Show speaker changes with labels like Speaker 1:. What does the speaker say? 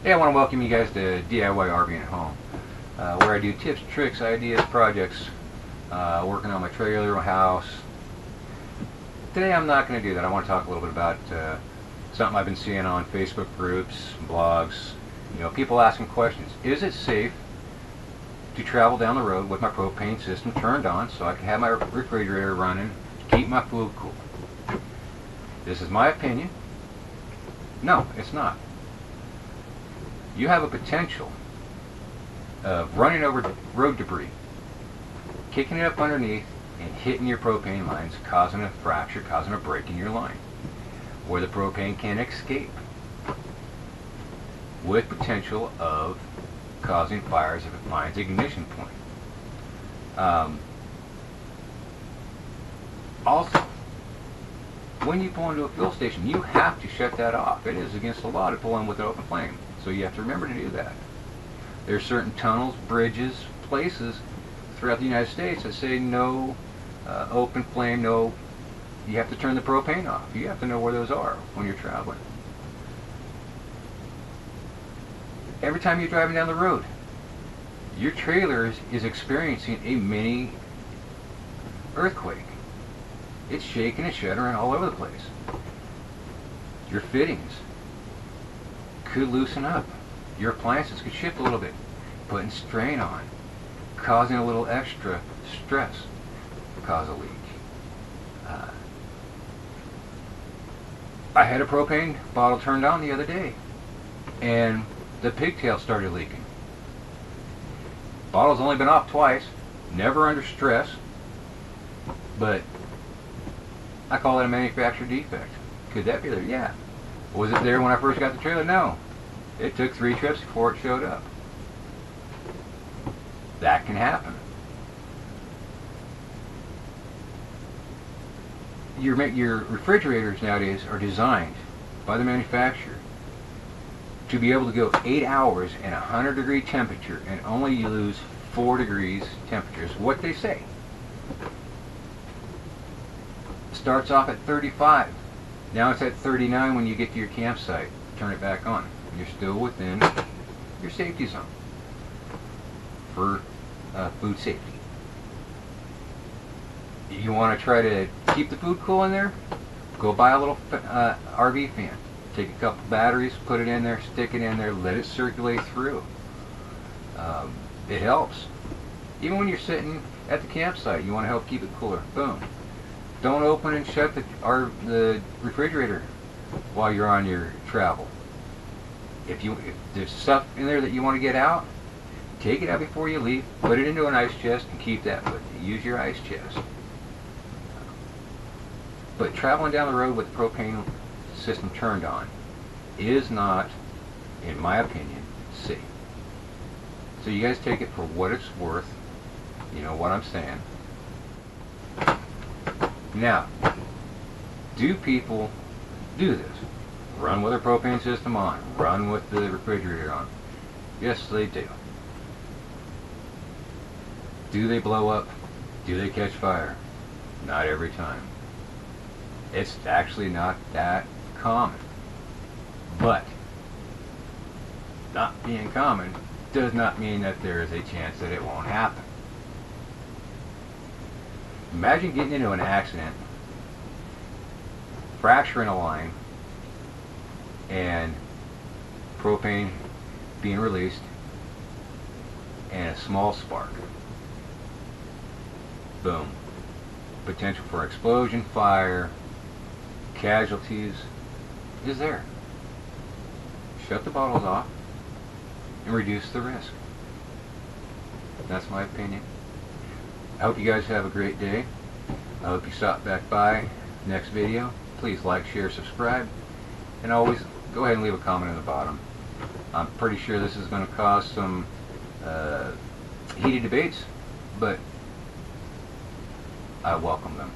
Speaker 1: Hey, I want to welcome you guys to DIY RVing at Home, where I do tips, tricks, ideas, projects, working on my trailer, my house. Today I'm not going to do that. I want to talk a little bit about something I've been seeing on Facebook groups, blogs, people asking questions. Is it safe to travel down the road with my propane system turned on so I can have my refrigerator running to keep my food cool? This is my opinion. No, it's not. You have a potential of running over road debris, kicking it up underneath, and hitting your propane lines, causing a fracture, causing a break in your line, where the propane can escape, with potential of causing fires if it finds ignition point. Also, when you pull into a fuel station, you have to shut that off. It is against the law to pull in with an open flame. So you have to remember to do that. There are certain tunnels, bridges, places throughout the United States that say no open flame, no, you have to turn the propane off. You have to know where those are when you're traveling. Every time you're driving down the road, your trailer is experiencing a mini earthquake. It's shaking and shuddering all over the place. Your fittings could loosen up. Your appliances could shift a little bit, putting strain on, causing a little extra stress, cause a leak. I had a propane bottle turned on the other day, and the pigtail started leaking. Bottle's only been off twice, never under stress, but I call it a manufacturer defect. Could that be there? Yeah. Was it there when I first got the trailer? No. It took 3 trips before it showed up. That can happen. Your refrigerators nowadays are designed by the manufacturer to be able to go 8 hours in 100-degree temperature and only lose 4 degrees temperature, is what they say. Starts off at 35. Now it's at 39 when you get to your campsite. Turn it back on. You're still within your safety zone for food safety. You want to try to keep the food cool in there? Go buy a little RV fan. Take a couple batteries, put it in there, stick it in there, let it circulate through. It helps. Even when you're sitting at the campsite, you want to help keep it cooler. Boom. Don't open and shut the refrigerator while you're on your travel. If there's stuff in there that you want to get out, take it out before you leave, put it into an ice chest, and keep that with you. Use your ice chest. But traveling down the road with the propane system turned on is not, in my opinion, safe. So you guys take it for what it's worth. You know what I'm saying. Now, do people do this? Run with a propane system on, run with the refrigerator on? Yes, they do. Do they blow up? Do they catch fire? Not every time. It's actually not that common. But not being common does not mean that there is a chance that it won't happen. Imagine getting into an accident, fracturing a line, and propane being released, and a small spark. Boom. Potential for explosion, fire, casualties is there. Shut the bottles off and reduce the risk. That's my opinion. I hope you guys have a great day. I hope you stop back by next video. Please like, share, subscribe, and always go ahead and leave a comment in the bottom. I'm pretty sure this is going to cause some heated debates, but I welcome them.